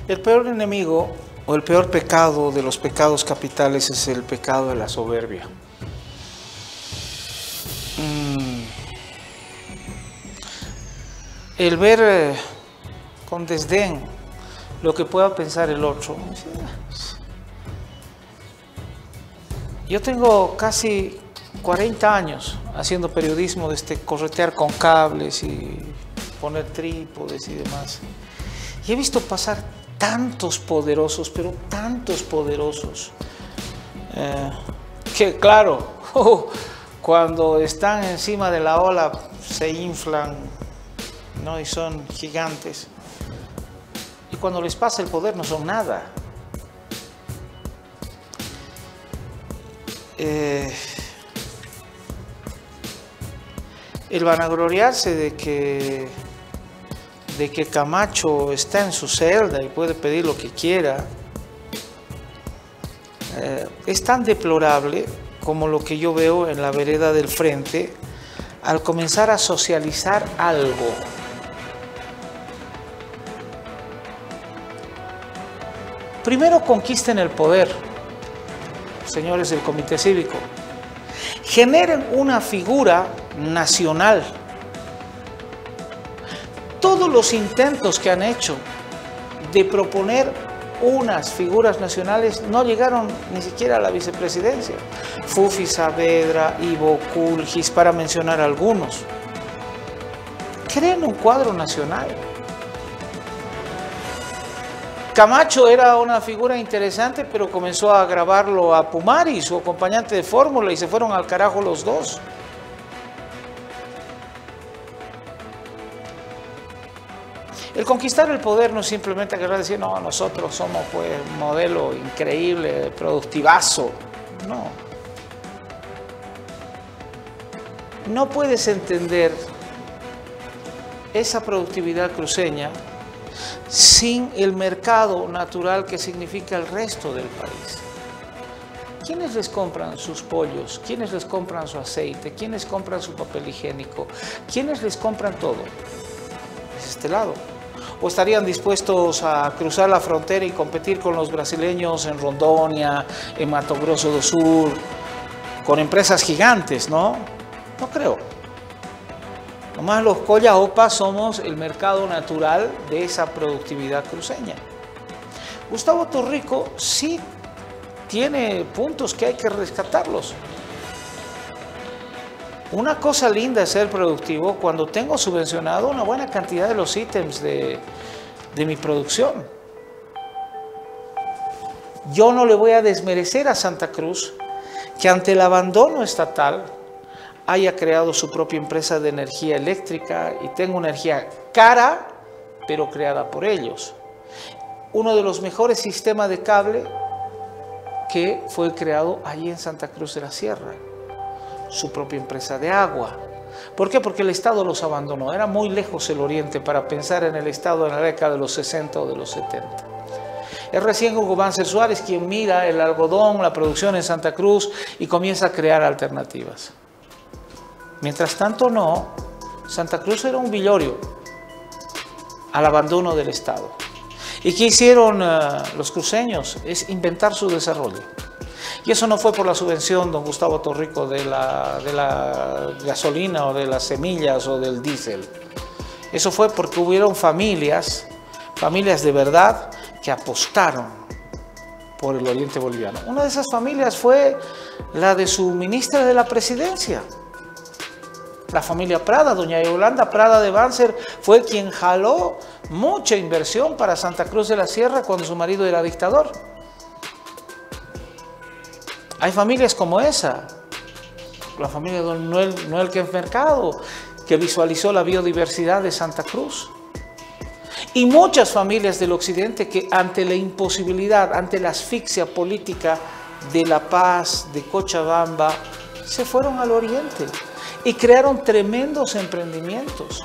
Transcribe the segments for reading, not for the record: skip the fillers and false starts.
El peor enemigo o el peor pecado de los pecados capitales es el pecado de la soberbia. El ver con desdén lo que pueda pensar el otro. Yo tengo casi 40 años haciendo periodismo, corretear con cables y poner trípodes y demás. Y he visto pasar tantos poderosos, pero tantos poderosos, que claro, cuando están encima de la ola se inflan, ¿no? Y son gigantes. Y cuando les pasa el poder no son nada. El vanagloriarse de que Camacho está en su celda y puede pedir lo que quiera, es tan deplorable como lo que yo veo en la vereda del frente al comenzar a socializar algo. Primero conquisten el poder, señores del Comité Cívico. Generen una figura nacional. Todos los intentos que han hecho de proponer unas figuras nacionales no llegaron ni siquiera a la vicepresidencia. Fufi Saavedra, Ivo Kulgis, para mencionar algunos. Creen un cuadro nacional. Camacho era una figura interesante, pero comenzó a grabarlo a Pumari, su acompañante de fórmula, y se fueron al carajo los dos. El conquistar el poder no es simplemente agarrar y decir, no, nosotros somos pues un modelo increíble, productivazo. No. No puedes entender esa productividad cruceña sin el mercado natural que significa el resto del país. ¿Quiénes les compran sus pollos? ¿Quiénes les compran su aceite? ¿Quiénes compran su papel higiénico? ¿Quiénes les compran todo? Es este lado. ¿O estarían dispuestos a cruzar la frontera y competir con los brasileños en Rondônia, en Mato Grosso do Sul, con empresas gigantes, no? No creo. Nomás los Colla-Opa somos el mercado natural de esa productividad cruceña. Gustavo Torrico sí tiene puntos que hay que rescatarlos. Una cosa linda es ser productivo cuando tengo subvencionado una buena cantidad de los ítems de mi producción. Yo no le voy a desmerecer a Santa Cruz que ante el abandono estatal haya creado su propia empresa de energía eléctrica y tenga una energía cara, pero creada por ellos. Uno de los mejores sistemas de cable que fue creado allí en Santa Cruz de la Sierra. Su propia empresa de agua. ¿Por qué? Porque el Estado los abandonó. Era muy lejos el Oriente para pensar en el Estado en la década de los 60 o de los 70. Es recién Hugo Banzer Suárez quien mira el algodón, la producción en Santa Cruz y comienza a crear alternativas. Mientras tanto no, Santa Cruz era un villorio al abandono del Estado. ¿Y qué hicieron los cruceños? Es inventar su desarrollo. Y eso no fue por la subvención, don Gustavo Torrico, de la gasolina o de las semillas o del diésel. Eso fue porque hubieron familias de verdad que apostaron por el oriente boliviano. Una de esas familias fue la de su ministra de la presidencia. La familia Prada, doña Yolanda Prada de Banzer, fue quien jaló mucha inversión para Santa Cruz de la Sierra cuando su marido era dictador. Hay familias como esa, la familia de don Noel Kempf Mercado, que visualizó la biodiversidad de Santa Cruz. Y muchas familias del occidente que ante la imposibilidad, ante la asfixia política de La Paz, de Cochabamba, se fueron al oriente y crearon tremendos emprendimientos.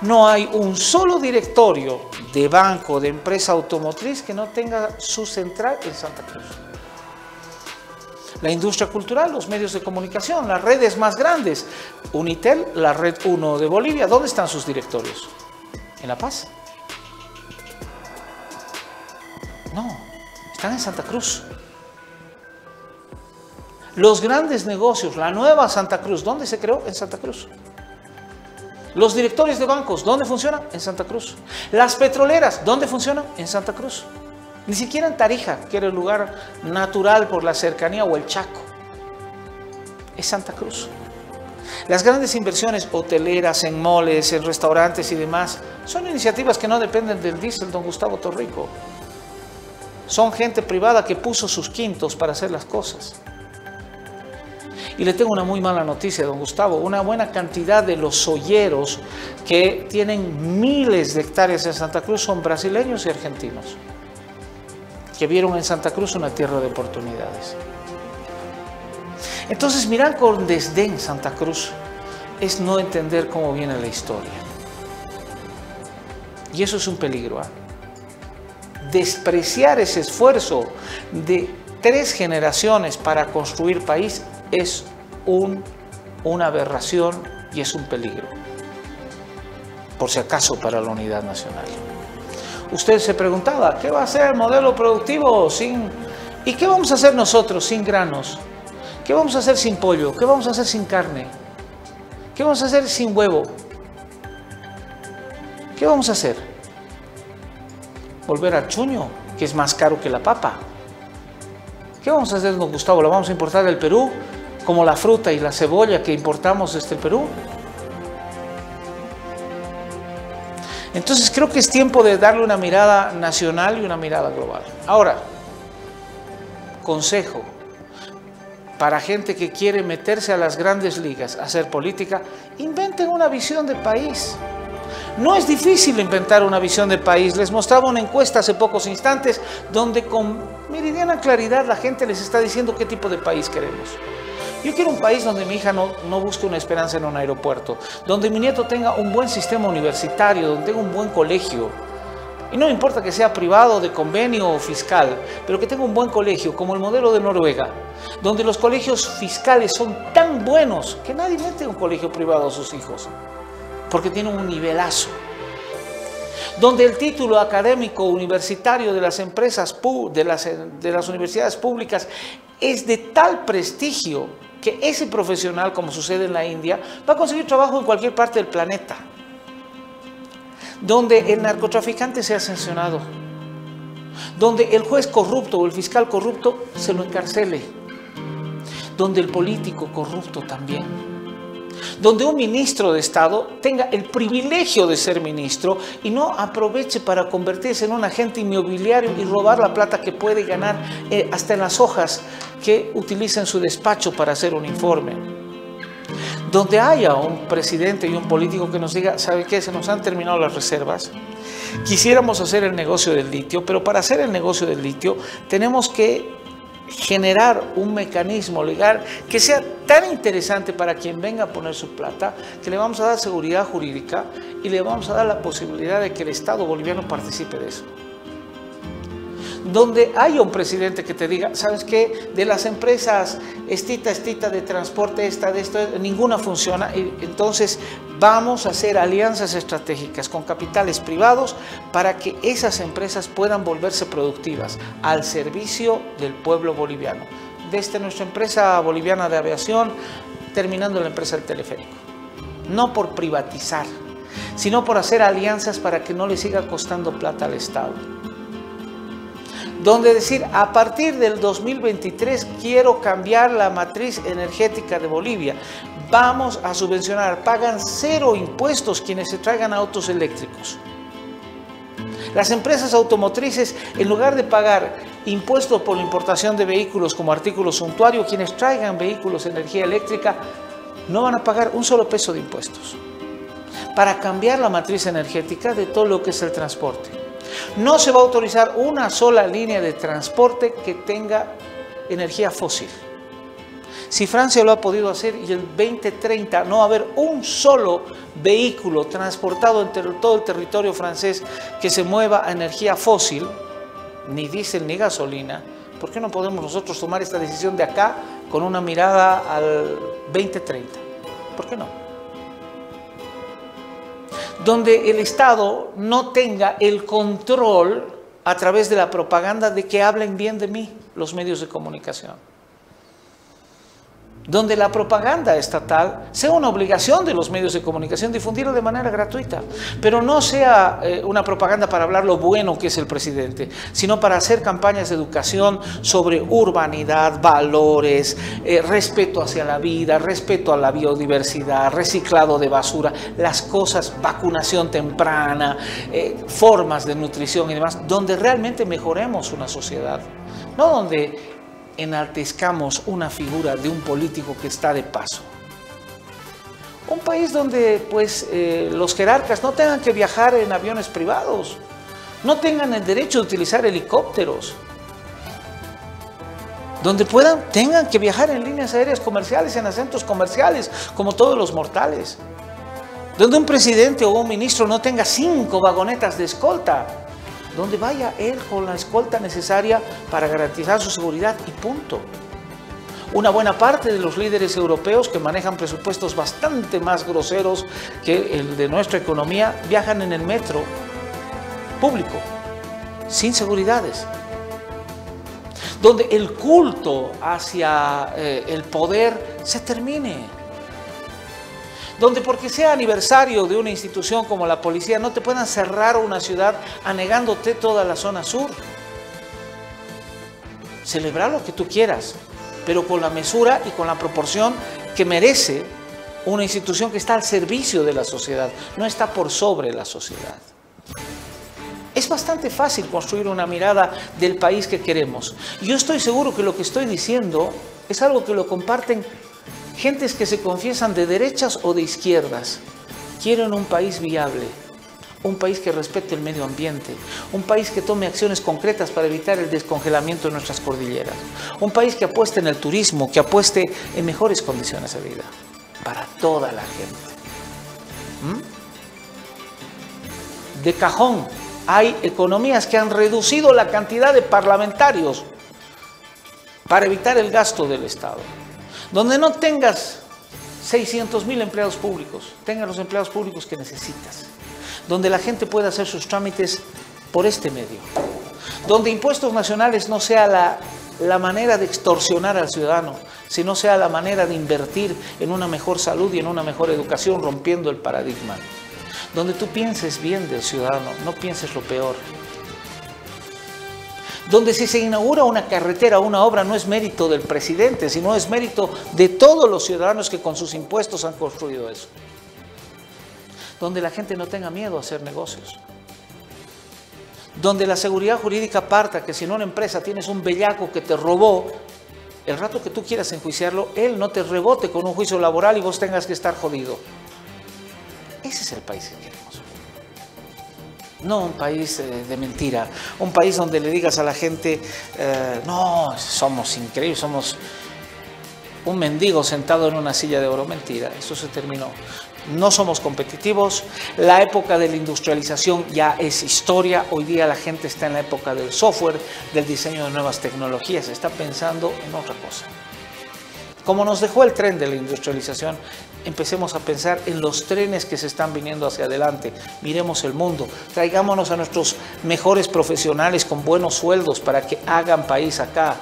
No hay un solo directorio de banco, de empresa automotriz que no tenga su central en Santa Cruz. La industria cultural, los medios de comunicación, las redes más grandes. Unitel, la red 1 de Bolivia, ¿dónde están sus directorios? En La Paz. No, están en Santa Cruz. Los grandes negocios, la nueva Santa Cruz, ¿dónde se creó? En Santa Cruz. Los directorios de bancos, ¿dónde funcionan? En Santa Cruz. Las petroleras, ¿dónde funcionan? En Santa Cruz. Ni siquiera en Tarija, que era el lugar natural por la cercanía, o el Chaco. Es Santa Cruz. Las grandes inversiones hoteleras, en moles, en restaurantes y demás, son iniciativas que no dependen del diésel, don Gustavo Torrico. Son gente privada que puso sus quintos para hacer las cosas. Y le tengo una muy mala noticia, don Gustavo. Una buena cantidad de los solleros que tienen miles de hectáreas en Santa Cruz son brasileños y argentinos, que vieron en Santa Cruz una tierra de oportunidades. Entonces, mirar con desdén Santa Cruz es no entender cómo viene la historia. Y eso es un peligro, ¿eh? Despreciar ese esfuerzo de 3 generaciones para construir país es una aberración y es un peligro, por si acaso, para la unidad nacional. Usted se preguntaba, ¿qué va a ser el modelo productivo sin... ¿Y qué vamos a hacer nosotros sin granos? ¿Qué vamos a hacer sin pollo? ¿Qué vamos a hacer sin carne? ¿Qué vamos a hacer sin huevo? ¿Qué vamos a hacer? ¿Volver al chuño, que es más caro que la papa? ¿Qué vamos a hacer, don Gustavo? ¿La vamos a importar del Perú, como la fruta y la cebolla que importamos desde el Perú? Entonces creo que es tiempo de darle una mirada nacional y una mirada global. Ahora, consejo para gente que quiere meterse a las grandes ligas, a hacer política: inventen una visión de país. No es difícil inventar una visión de país. Les mostraba una encuesta hace pocos instantes donde con meridiana claridad la gente les está diciendo qué tipo de país queremos. Yo quiero un país donde mi hija no busque una esperanza en un aeropuerto, donde mi nieto tenga un buen sistema universitario, donde tenga un buen colegio. Y no me importa que sea privado, de convenio o fiscal, pero que tenga un buen colegio, como el modelo de Noruega, donde los colegios fiscales son tan buenos que nadie mete un colegio privado a sus hijos, porque tienen un nivelazo. Donde el título académico universitario de las empresas, de las universidades públicas, es de tal prestigio que ese profesional, como sucede en la India, va a conseguir trabajo en cualquier parte del planeta. Donde el narcotraficante sea sancionado, donde el juez corrupto o el fiscal corrupto se lo encarcele, donde el político corrupto también, donde un ministro de Estado tenga el privilegio de ser ministro y no aproveche para convertirse en un agente inmobiliario y robar la plata que puede ganar hasta en las hojas que utiliza en su despacho para hacer un informe. Donde haya un presidente y un político que nos diga: ¿sabe qué? Se nos han terminado las reservas, quisiéramos hacer el negocio del litio, pero para hacer el negocio del litio tenemos que generar un mecanismo legal que sea tan interesante para quien venga a poner su plata, que le vamos a dar seguridad jurídica y le vamos a dar la posibilidad de que el Estado boliviano participe de eso. Donde haya un presidente que te diga: ¿sabes qué? De las empresas estita de transporte, de esto, ninguna funciona, y entonces vamos a hacer alianzas estratégicas con capitales privados para que esas empresas puedan volverse productivas al servicio del pueblo boliviano. Desde nuestra empresa boliviana de aviación, terminando la empresa del teleférico. No por privatizar, sino por hacer alianzas para que no le siga costando plata al Estado. Donde decir: a partir del 2023 quiero cambiar la matriz energética de Bolivia. Vamos a subvencionar, pagan 0 impuestos quienes se traigan autos eléctricos. Las empresas automotrices, en lugar de pagar impuestos por la importación de vehículos como artículo suntuario, quienes traigan vehículos de energía eléctrica no van a pagar un solo peso de impuestos. Para cambiar la matriz energética de todo lo que es el transporte. No se va a autorizar una sola línea de transporte que tenga energía fósil. Si Francia lo ha podido hacer y el 2030 no va a haber un solo vehículo transportado en todo el territorio francés que se mueva a energía fósil, ni diésel ni gasolina, ¿por qué no podemos nosotros tomar esta decisión de acá con una mirada al 2030? ¿Por qué no? Donde el Estado no tenga el control a través de la propaganda de que hablen bien de mí los medios de comunicación. Donde la propaganda estatal sea una obligación de los medios de comunicación difundirlo de manera gratuita, pero no sea una propaganda para hablar lo bueno que es el presidente, sino para hacer campañas de educación sobre urbanidad, valores, respeto hacia la vida, respeto a la biodiversidad, reciclado de basura, las cosas, vacunación temprana, formas de nutrición y demás, donde realmente mejoremos una sociedad, no donde enaltezcamos una figura de un político que está de paso. Un país donde pues los jerarcas no tengan que viajar en aviones privados, no tengan el derecho de utilizar helicópteros, donde tengan que viajar en líneas aéreas comerciales, en acentos comerciales, como todos los mortales, donde un presidente o un ministro no tenga 5 vagonetas de escolta, donde vaya él con la escolta necesaria para garantizar su seguridad y punto. Una buena parte de los líderes europeos que manejan presupuestos bastante más groseros que el de nuestra economía viajan en el metro público, sin seguridades. Donde el culto hacia el poder se termine. Donde porque sea aniversario de una institución como la policía no te puedan cerrar una ciudad anegándote toda la zona sur. Celebrar lo que tú quieras, pero con la mesura y con la proporción que merece una institución que está al servicio de la sociedad, no está por sobre la sociedad. Es bastante fácil construir una mirada del país que queremos. Yo estoy seguro que lo que estoy diciendo es algo que lo comparten gentes que se confiesan de derechas o de izquierdas. Quieren un país viable, un país que respete el medio ambiente, un país que tome acciones concretas para evitar el descongelamiento de nuestras cordilleras, un país que apueste en el turismo, que apueste en mejores condiciones de vida para toda la gente. De cajón, hay economías que han reducido la cantidad de parlamentarios para evitar el gasto del Estado. Donde no tengas 600.000 empleados públicos, tengas los empleados públicos que necesitas. Donde la gente pueda hacer sus trámites por este medio. Donde impuestos nacionales no sea la manera de extorsionar al ciudadano, sino sea la manera de invertir en una mejor salud y en una mejor educación, rompiendo el paradigma. Donde tú pienses bien del ciudadano, no pienses lo peor. Donde si se inaugura una carretera o una obra no es mérito del presidente, sino es mérito de todos los ciudadanos que con sus impuestos han construido eso. Donde la gente no tenga miedo a hacer negocios. Donde la seguridad jurídica parta que si en una empresa tienes un bellaco que te robó, el rato que tú quieras enjuiciarlo, él no te rebote con un juicio laboral y vos tengas que estar jodido. Ese es el país que queremos. No un país de mentira, un país donde le digas a la gente, no, somos increíbles, somos un mendigo sentado en una silla de oro. Mentira, eso se terminó. No somos competitivos, la época de la industrialización ya es historia, hoy día la gente está en la época del software, del diseño de nuevas tecnologías, está pensando en otra cosa. Como nos dejó el tren de la industrialización, empecemos a pensar en los trenes que se están viniendo hacia adelante. Miremos el mundo, traigámonos a nuestros mejores profesionales con buenos sueldos para que hagan país acá.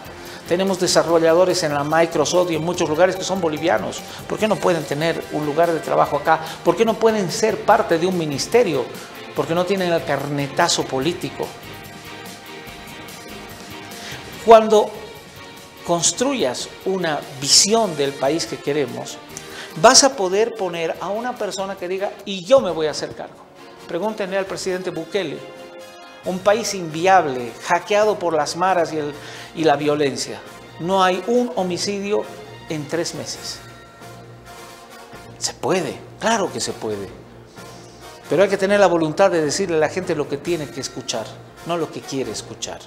Tenemos desarrolladores en la Microsoft y en muchos lugares que son bolivianos. ¿Por qué no pueden tener un lugar de trabajo acá? ¿Por qué no pueden ser parte de un ministerio? Porque no tienen el carnetazo político. Cuando construyas una visión del país que queremos, vas a poder poner a una persona que diga, y yo me voy a hacer cargo. Pregúntenle al presidente Bukele, un país inviable, hackeado por las maras y la violencia. No hay un homicidio en 3 meses. Se puede, claro que se puede. Pero hay que tener la voluntad de decirle a la gente lo que tiene que escuchar, no lo que quiere escuchar.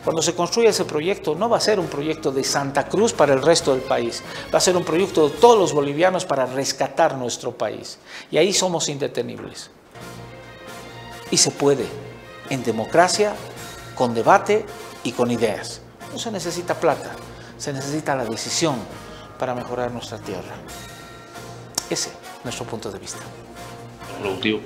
Cuando se construya ese proyecto, no va a ser un proyecto de Santa Cruz para el resto del país. Va a ser un proyecto de todos los bolivianos para rescatar nuestro país. Y ahí somos indetenibles. Y se puede, en democracia, con debate y con ideas. No se necesita plata, se necesita la decisión para mejorar nuestra tierra. Ese es nuestro punto de vista. Productivo.